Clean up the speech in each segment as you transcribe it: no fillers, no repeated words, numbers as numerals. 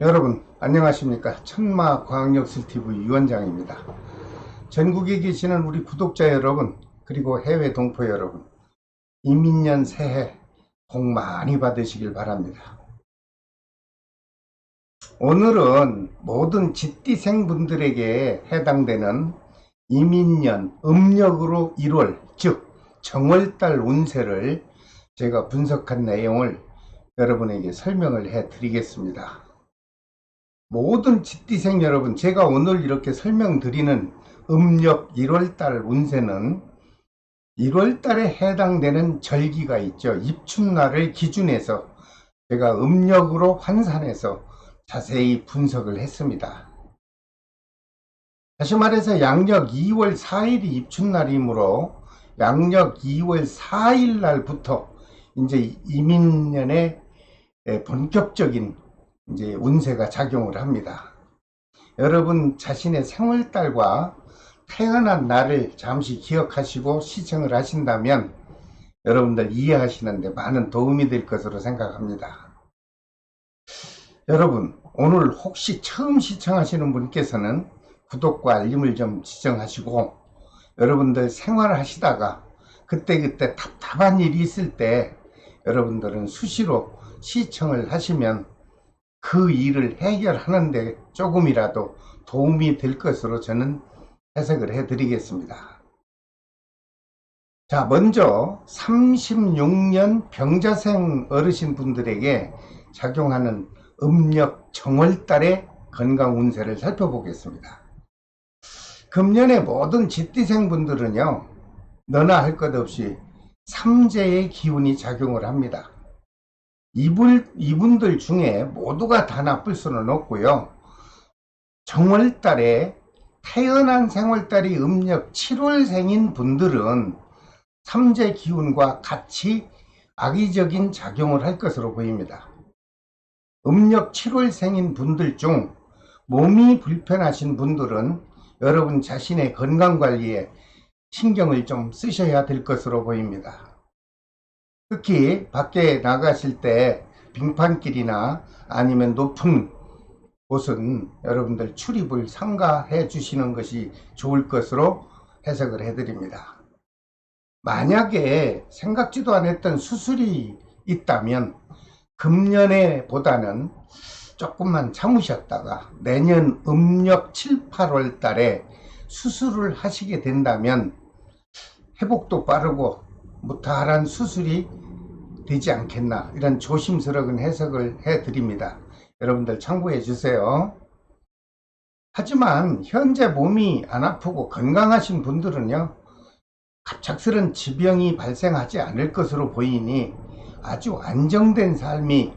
여러분 안녕하십니까. 천마과학역술TV 유원장입니다. 전국에 계시는 우리 구독자 여러분, 그리고 해외 동포 여러분, 이민년 새해 복 많이 받으시길 바랍니다. 오늘은 모든 쥐띠생 분들에게 해당되는 이민년 음력으로 1월, 즉 정월달 운세를 제가 분석한 내용을 여러분에게 설명을 해 드리겠습니다. 모든 쥐띠생 여러분, 제가 오늘 이렇게 설명드리는 음력 1월달 운세는 1월달에 해당되는 절기가 있죠. 입춘날을 기준해서 제가 음력으로 환산해서 자세히 분석을 했습니다. 다시 말해서 양력 2월 4일이 입춘날이므로 양력 2월 4일 날부터 이제 이민년의 본격적인 이제 운세가 작용을 합니다. 여러분 자신의 생월달과 태어난 날을 잠시 기억하시고 시청을 하신다면 여러분들 이해하시는데 많은 도움이 될 것으로 생각합니다. 여러분, 오늘 혹시 처음 시청하시는 분께서는 구독과 알림을 좀 지정하시고, 여러분들 생활하시다가 그때그때 답답한 일이 있을 때 여러분들은 수시로 시청을 하시면 그 일을 해결하는데 조금이라도 도움이 될 것으로 저는 해석을 해 드리겠습니다. 자, 먼저 36년 병자생 어르신 분들에게 작용하는 음력 정월달의 건강 운세를 살펴보겠습니다. 금년의 모든 쥐띠생 분들은요, 너나 할 것 없이 삼재의 기운이 작용을 합니다. 이분들 중에 모두가 다 나쁠 수는 없고요. 정월달에 태어난 생월달이 음력 7월생인 분들은 삼재 기운과 같이 악의적인 작용을 할 것으로 보입니다. 음력 7월생인 분들 중 몸이 불편하신 분들은 여러분 자신의 건강관리에 신경을 좀 쓰셔야 될 것으로 보입니다. 특히 밖에 나가실 때 빙판길이나 아니면 높은 곳은 여러분들 출입을 삼가해 주시는 것이 좋을 것으로 해석을 해드립니다. 만약에 생각지도 않았던 수술이 있다면 금년에 보다는 조금만 참으셨다가 내년 음력 7, 8월 달에 수술을 하시게 된다면 회복도 빠르고 무탈한 수술이 되지 않겠나, 이런 조심스러운 해석을 해드립니다. 여러분들 참고해 주세요. 하지만 현재 몸이 안 아프고 건강하신 분들은요, 갑작스런 질병이 발생하지 않을 것으로 보이니 아주 안정된 삶이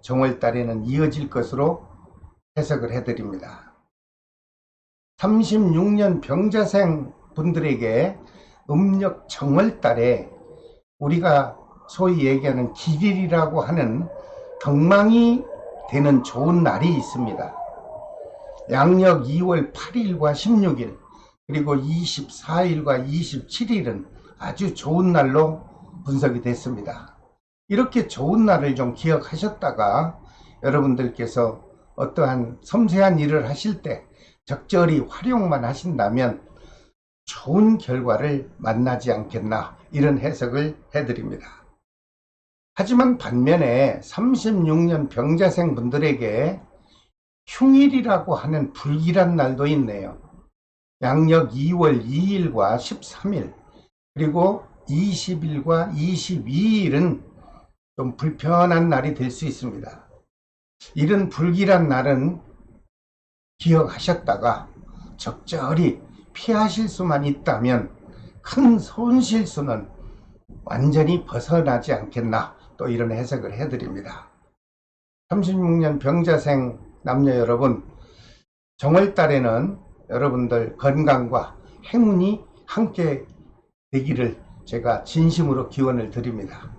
정월달에는 이어질 것으로 해석을 해드립니다. 36년 병자생 분들에게 음력 정월달에 우리가 소위 얘기하는 기일이라고 하는 덕망이 되는 좋은 날이 있습니다. 양력 2월 8일과 16일, 그리고 24일과 27일은 아주 좋은 날로 분석이 됐습니다. 이렇게 좋은 날을 좀 기억하셨다가 여러분들께서 어떠한 섬세한 일을 하실 때 적절히 활용만 하신다면 좋은 결과를 만나지 않겠나, 이런 해석을 해드립니다. 하지만 반면에 36년 병자생 분들에게 흉일이라고 하는 불길한 날도 있네요. 양력 2월 2일과 13일, 그리고 20일과 22일은 좀 불편한 날이 될 수 있습니다. 이런 불길한 날은 기억하셨다가 적절히 피하실 수만 있다면 큰 손실수는 완전히 벗어나지 않겠나, 또 이런 해석을 해드립니다. 36년 병자생 남녀 여러분, 정월달에는 여러분들 건강과 행운이 함께 되기를 제가 진심으로 기원을 드립니다.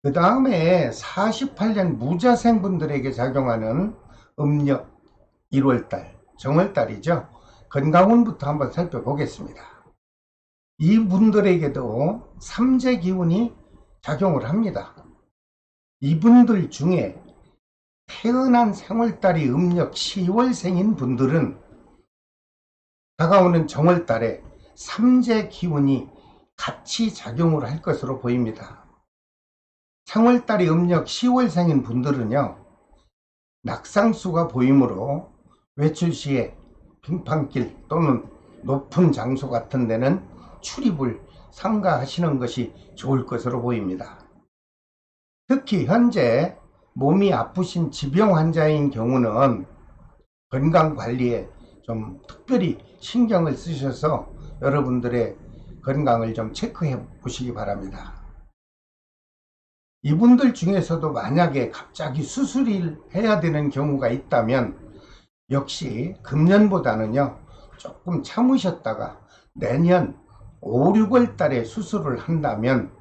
그 다음에 48년 무자생 분들에게 작용하는 음력 1월달, 정월달이죠. 건강운부터 한번 살펴보겠습니다. 이분들에게도 삼재 기운이 작용을 합니다. 이분들 중에 태어난 생월달이 음력 10월생인 분들은 다가오는 정월달에 삼재 기운이 같이 작용을 할 것으로 보입니다. 생월달이 음력 10월생인 분들은요, 낙상수가 보이므로 외출 시에 빙판길 또는 높은 장소 같은 데는 출입을 삼가하시는 것이 좋을 것으로 보입니다. 특히 현재 몸이 아프신 지병 환자인 경우는 건강관리에 좀 특별히 신경을 쓰셔서 여러분들의 건강을 좀 체크해 보시기 바랍니다. 이분들 중에서도 만약에 갑자기 수술을 해야 되는 경우가 있다면 역시 금년보다는요 조금 참으셨다가 내년 5, 6월 달에 수술을 한다면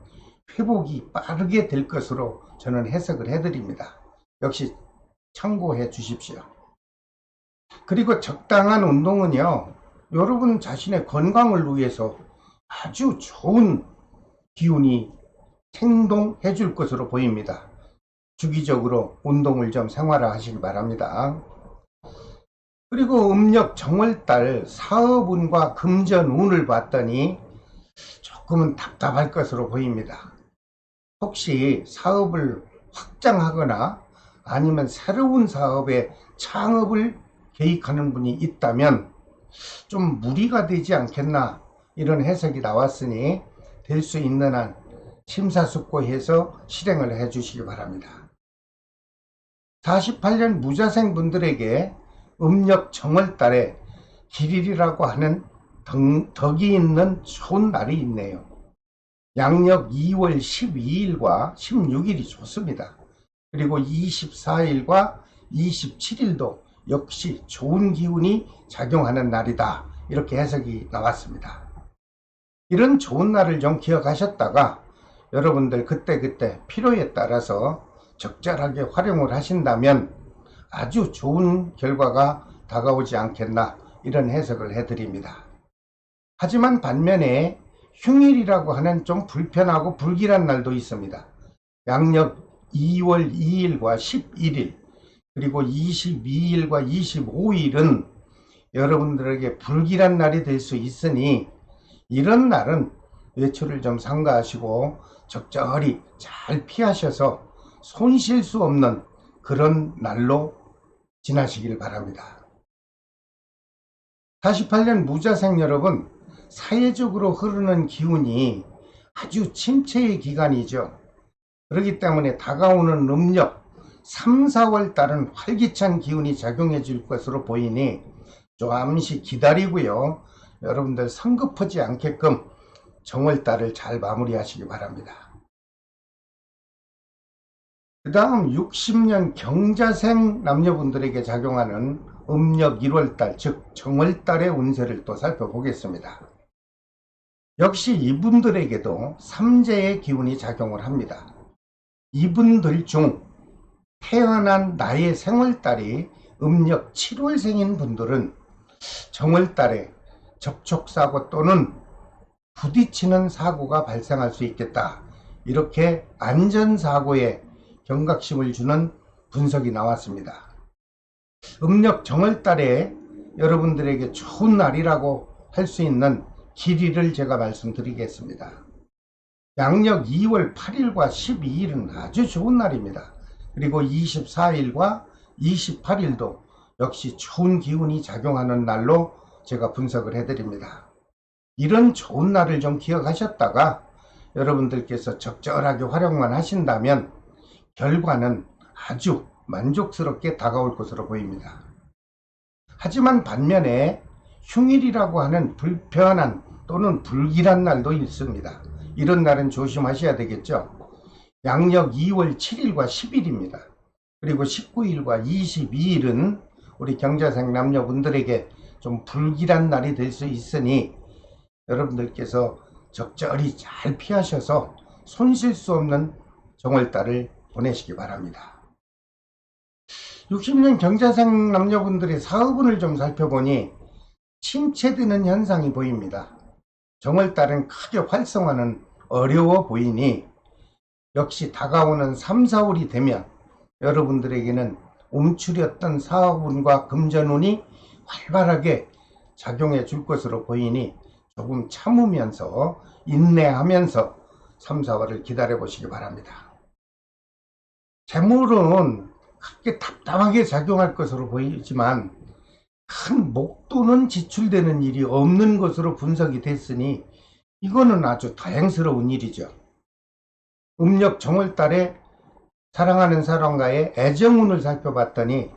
회복이 빠르게 될 것으로 저는 해석을 해드립니다. 역시 참고해 주십시오. 그리고 적당한 운동은요, 여러분 자신의 건강을 위해서 아주 좋은 기운이 생동해 줄 것으로 보입니다. 주기적으로 운동을 좀 생활화하시기 바랍니다. 그리고 음력 정월달 사업운과 금전운을 봤더니 조금은 답답할 것으로 보입니다. 혹시 사업을 확장하거나 아니면 새로운 사업에 창업을 계획하는 분이 있다면 좀 무리가 되지 않겠나 이런 해석이 나왔으니 될 수 있는 한 심사숙고해서 실행을 해 주시기 바랍니다. 48년 무자생 분들에게 음력 정월달에 길일이라고 하는 덕이 있는 좋은 날이 있네요. 양력 2월 12일과 16일이 좋습니다. 그리고 24일과 27일도 역시 좋은 기운이 작용하는 날이다. 이렇게 해석이 나왔습니다. 이런 좋은 날을 좀 기억하셨다가 여러분들 그때그때 필요에 따라서 적절하게 활용을 하신다면 아주 좋은 결과가 다가오지 않겠나 이런 해석을 해드립니다. 하지만 반면에 흉일이라고 하는 좀 불편하고 불길한 날도 있습니다. 양력 2월 2일과 11일 그리고 22일과 25일은 여러분들에게 불길한 날이 될 수 있으니 이런 날은 외출을 좀 삼가하시고 적절히 잘 피하셔서 손실 수 없는 그런 날로 지나시길 바랍니다. 48년 무자생 여러분, 사회적으로 흐르는 기운이 아주 침체의 기간이죠. 그렇기 때문에 다가오는 음력 3, 4월 달은 활기찬 기운이 작용해 줄 것으로 보이니 잠시 기다리고요. 여러분들 성급하지 않게끔 정월달을 잘 마무리하시기 바랍니다. 그 다음 60년 경자생 남녀분들에게 작용하는 음력 1월달 즉 정월달의 운세를 또 살펴보겠습니다. 역시 이분들에게도 삼재의 기운이 작용을 합니다. 이분들 중 태어난 나의 생월달이 음력 7월생인 분들은 정월달에 접촉사고 또는 부딪히는 사고가 발생할 수 있겠다. 이렇게 안전사고에 경각심을 주는 분석이 나왔습니다. 음력 정월달에 여러분들에게 좋은 날이라고 할 수 있는 길이를 제가 말씀드리겠습니다. 양력 2월 8일과 12일은 아주 좋은 날입니다. 그리고 24일과 28일도 역시 좋은 기운이 작용하는 날로 제가 분석을 해드립니다. 이런 좋은 날을 좀 기억하셨다가 여러분들께서 적절하게 활용만 하신다면 결과는 아주 만족스럽게 다가올 것으로 보입니다. 하지만 반면에 흉일이라고 하는 불편한 또는 불길한 날도 있습니다. 이런 날은 조심하셔야 되겠죠. 양력 2월 7일과 10일입니다. 그리고 19일과 22일은 우리 경자생 남녀분들에게 좀 불길한 날이 될 수 있으니 여러분들께서 적절히 잘 피하셔서 손실 수 없는 정월달을 보내시기 바랍니다. 60년 경자생 남녀분들의 사업운을 좀 살펴보니 침체되는 현상이 보입니다. 정월달은 크게 활성화는 어려워 보이니 역시 다가오는 3, 4월이 되면 여러분들에게는 움츠렸던 사화운과 금전운이 활발하게 작용해 줄 것으로 보이니 조금 참으면서 인내하면서 3, 4월을 기다려 보시기 바랍니다. 재물은 그렇게 답답하게 작용할 것으로 보이지만 큰 목돈은 지출되는 일이 없는 것으로 분석이 됐으니 이거는 아주 다행스러운 일이죠. 음력 정월달에 사랑하는 사람과의 애정운을 살펴봤더니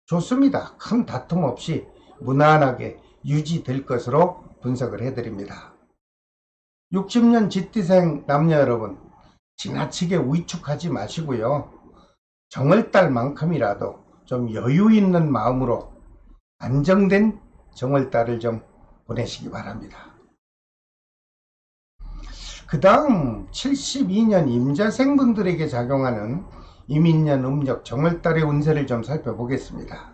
좋습니다. 큰 다툼 없이 무난하게 유지될 것으로 분석을 해드립니다. 60년 쥐띠생 남녀 여러분, 지나치게 위축하지 마시고요. 정월달만큼이라도 좀 여유 있는 마음으로 안정된 정월달을 좀 보내시기 바랍니다. 그 다음 72년 임자생분들에게 작용하는 이민년 음력 정월달의 운세를 좀 살펴보겠습니다.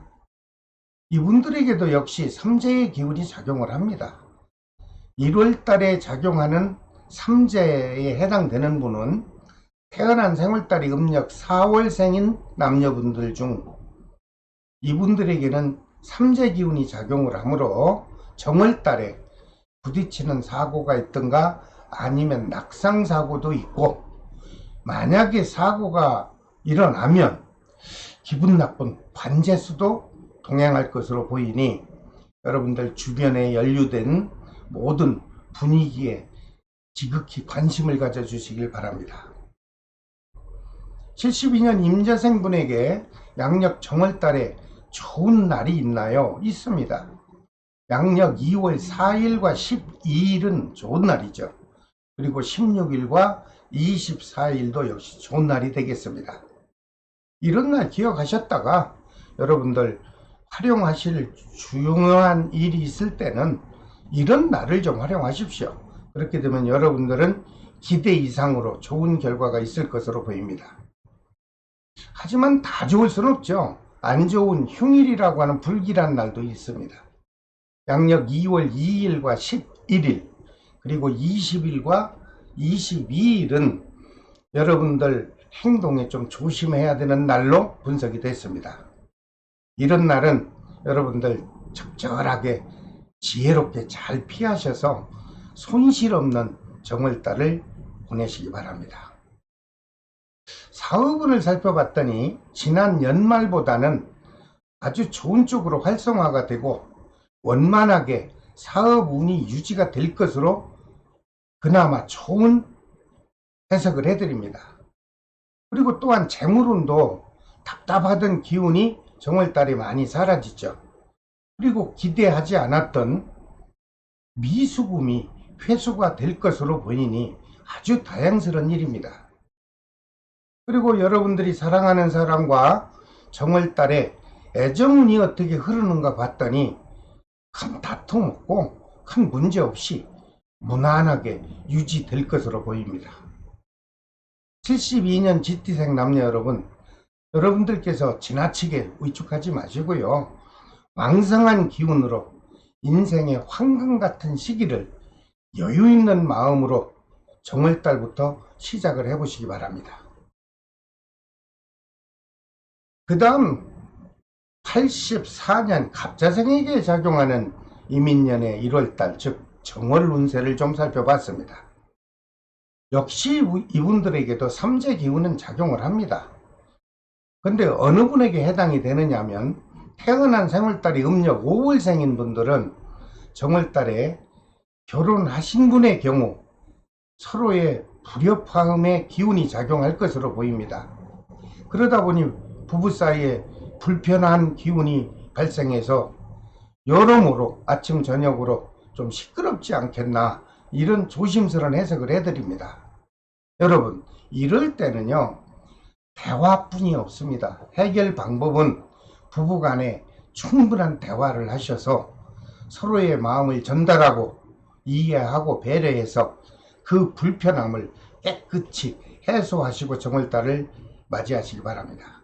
이분들에게도 역시 삼재의 기운이 작용을 합니다. 1월달에 작용하는 삼재에 해당되는 분은 태어난 생월달이 음력 4월생인 남녀분들 중 이분들에게는 삼재 기운이 작용을 하므로 정월달에 부딪히는 사고가 있든가 아니면 낙상사고도 있고, 만약에 사고가 일어나면 기분 나쁜 관제수도 동행할 것으로 보이니 여러분들 주변에 연루된 모든 분위기에 지극히 관심을 가져주시길 바랍니다. 72년 임자생분에게 양력 정월달에 좋은 날이 있나요? 있습니다. 양력 2월 4일과 12일은 좋은 날이죠. 그리고 16일과 24일도 역시 좋은 날이 되겠습니다. 이런 날 기억하셨다가 여러분들 활용하실 중요한 일이 있을 때는 이런 날을 좀 활용하십시오. 그렇게 되면 여러분들은 기대 이상으로 좋은 결과가 있을 것으로 보입니다. 하지만 다 좋을 수는 없죠. 안 좋은 흉일이라고 하는 불길한 날도 있습니다. 양력 2월 2일과 11일 그리고 20일과 22일은 여러분들 행동에 좀 조심해야 되는 날로 분석이 됐습니다. 이런 날은 여러분들 적절하게 지혜롭게 잘 피하셔서 손실 없는 정월달을 보내시기 바랍니다. 사업운을 살펴봤더니 지난 연말보다는 아주 좋은 쪽으로 활성화가 되고 원만하게 사업운이 유지가 될 것으로 그나마 좋은 해석을 해드립니다. 그리고 또한 재물운도 답답하던 기운이 정월달에 많이 사라지죠. 그리고 기대하지 않았던 미수금이 회수가 될 것으로 보이니 아주 다행스러운 일입니다. 그리고 여러분들이 사랑하는 사람과 정월달에 애정운이 어떻게 흐르는가 봤더니 큰 다툼 없고 큰 문제 없이 무난하게 유지될 것으로 보입니다. 72년 쥐띠생 남녀 여러분, 여러분들께서 지나치게 위축하지 마시고요. 왕성한 기운으로 인생의 황금 같은 시기를 여유 있는 마음으로 정월달부터 시작을 해보시기 바랍니다. 그 다음 84년 갑자생에게 작용하는 이민년의 1월달 즉 정월 운세를 좀 살펴봤습니다. 역시 이분들에게도 삼재 기운은 작용을 합니다. 근데 어느 분에게 해당이 되느냐면 태어난 생월달이 음력 5월생인 분들은 정월달에 결혼하신 분의 경우 서로의 불협화음의 기운이 작용할 것으로 보입니다. 그러다 보니 부부 사이에 불편한 기운이 발생해서 여러모로 아침 저녁으로 좀 시끄럽지 않겠나, 이런 조심스러운 해석을 해드립니다. 여러분, 이럴 때는요 대화뿐이 없습니다. 해결 방법은 부부간에 충분한 대화를 하셔서 서로의 마음을 전달하고 이해하고 배려해서 그 불편함을 깨끗이 해소하시고 정월달을 맞이하시기 바랍니다.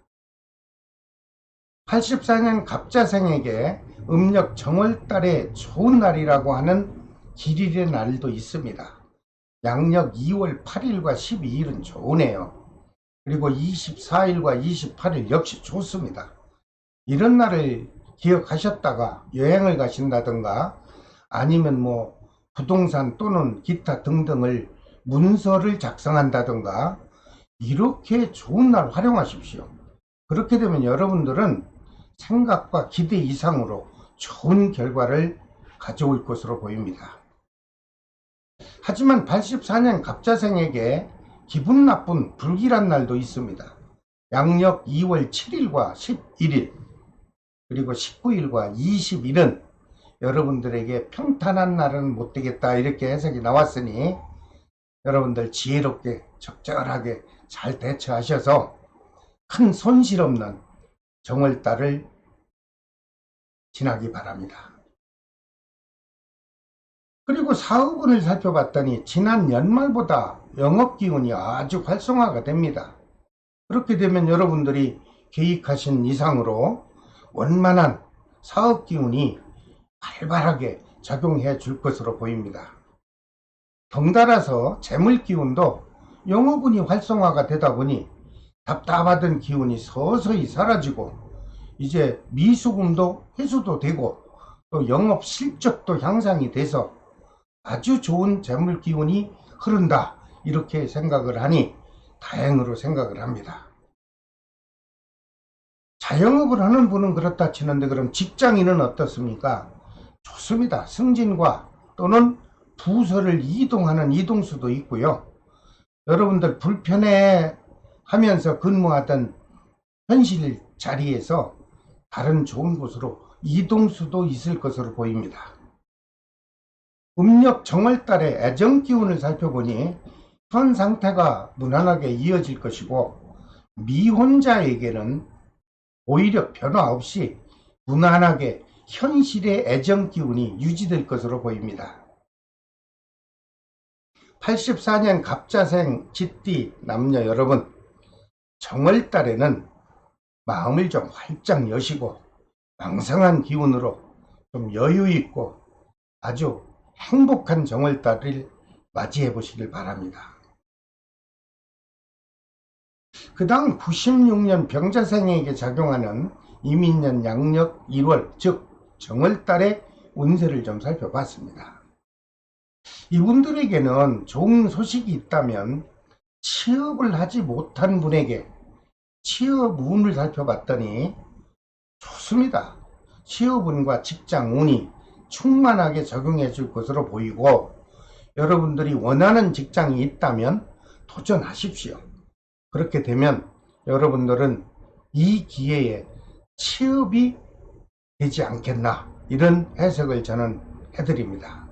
84년 갑자생에게 음력 정월달에 좋은 날이라고 하는 길일의 날도 있습니다. 양력 2월 8일과 12일은 좋으네요. 그리고 24일과 28일 역시 좋습니다. 이런 날을 기억하셨다가 여행을 가신다든가 아니면 뭐 부동산 또는 기타 등등을 문서를 작성한다든가 이렇게 좋은 날 활용하십시오. 그렇게 되면 여러분들은 생각과 기대 이상으로 좋은 결과를 가져올 것으로 보입니다. 하지만 84년 갑자생에게 기분 나쁜 불길한 날도 있습니다. 양력 2월 7일과 11일 그리고 19일과 20일은 여러분들에게 평탄한 날은 못 되겠다 이렇게 해석이 나왔으니 여러분들 지혜롭게 적절하게 잘 대처하셔서 큰 손실 없는 정월달을 지나기 바랍니다. 그리고 사업운을 살펴봤더니 지난 연말보다 영업기운이 아주 활성화가 됩니다. 그렇게 되면 여러분들이 계획하신 이상으로 원만한 사업기운이 활발하게 작용해 줄 것으로 보입니다. 덩달아서 재물기운도 영업운이 활성화가 되다 보니 답답하던 기운이 서서히 사라지고 이제 미수금도 회수도 되고 또 영업 실적도 향상이 돼서 아주 좋은 재물기운이 흐른다 이렇게 생각을 하니 다행으로 생각을 합니다. 자영업을 하는 분은 그렇다 치는데 그럼 직장인은 어떻습니까? 좋습니다. 승진과 또는 부서를 이동하는 이동수도 있고요. 여러분들 불편해 하면서 근무하던 현실 자리에서 다른 좋은 곳으로 이동수도 있을 것으로 보입니다. 음력 정월달의 애정기운을 살펴보니 현 상태가 무난하게 이어질 것이고 미혼자에게는 오히려 변화 없이 무난하게 현실의 애정기운이 유지될 것으로 보입니다. 84년 갑자생 쥐띠 남녀 여러분, 정월달에는 마음을 좀 활짝 여시고 왕성한 기운으로 좀 여유있고 아주 행복한 정월달을 맞이해 보시길 바랍니다. 그 다음 96년 병자생에게 작용하는 이민년 양력 1월 즉 정월달의 운세를 좀 살펴봤습니다. 이분들에게는 좋은 소식이 있다면 취업을 하지 못한 분에게 취업운을 살펴봤더니 좋습니다. 취업운과 직장운이 충만하게 적용해 줄 것으로 보이고 여러분들이 원하는 직장이 있다면 도전하십시오. 그렇게 되면 여러분들은 이 기회에 취업이 되지 않겠나 이런 해석을 저는 해드립니다.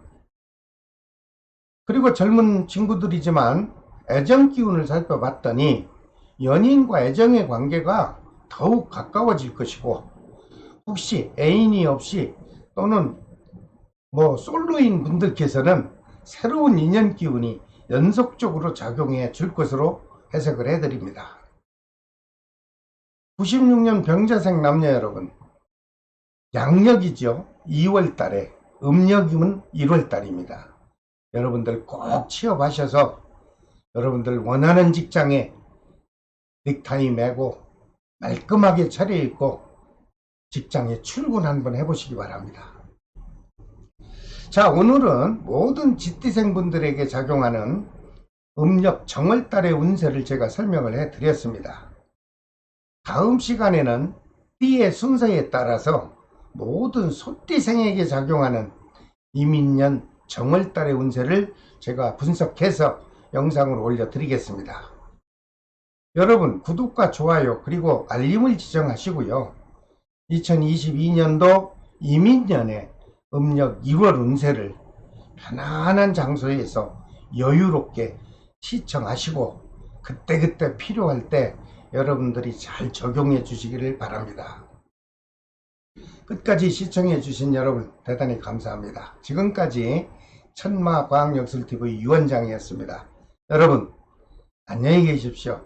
그리고 젊은 친구들이지만 애정기운을 살펴봤더니 연인과 애정의 관계가 더욱 가까워질 것이고 혹시 애인이 없이 또는 솔로인 분들께서는 새로운 인연 기운이 연속적으로 작용해 줄 것으로 해석을 해드립니다. 96년 병자생 남녀 여러분, 양력이죠. 2월달에 음력이면 1월달입니다. 여러분들 꼭 취업하셔서 여러분들 원하는 직장에 넥타이 매고 말끔하게 차려입고 직장에 출근 한번 해보시기 바랍니다. 자, 오늘은 모든 쥐띠생 분들에게 작용하는 음력 정월달의 운세를 제가 설명을 해 드렸습니다. 다음 시간에는 띠의 순서에 따라서 모든 소띠생에게 작용하는 이민년 정월달의 운세를 제가 분석해서 영상으로 올려드리겠습니다. 여러분 구독과 좋아요 그리고 알림을 지정하시고요. 2022년도 이민년의 음력 2월 운세를 편안한 장소에서 여유롭게 시청하시고 그때그때 필요할 때 여러분들이 잘 적용해 주시기를 바랍니다. 끝까지 시청해 주신 여러분 대단히 감사합니다. 지금까지 천마과학역술TV 유원장이었습니다. 여러분 안녕히 계십시오.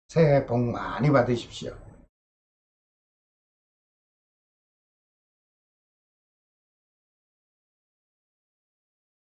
새해 복 많이 받으십시오.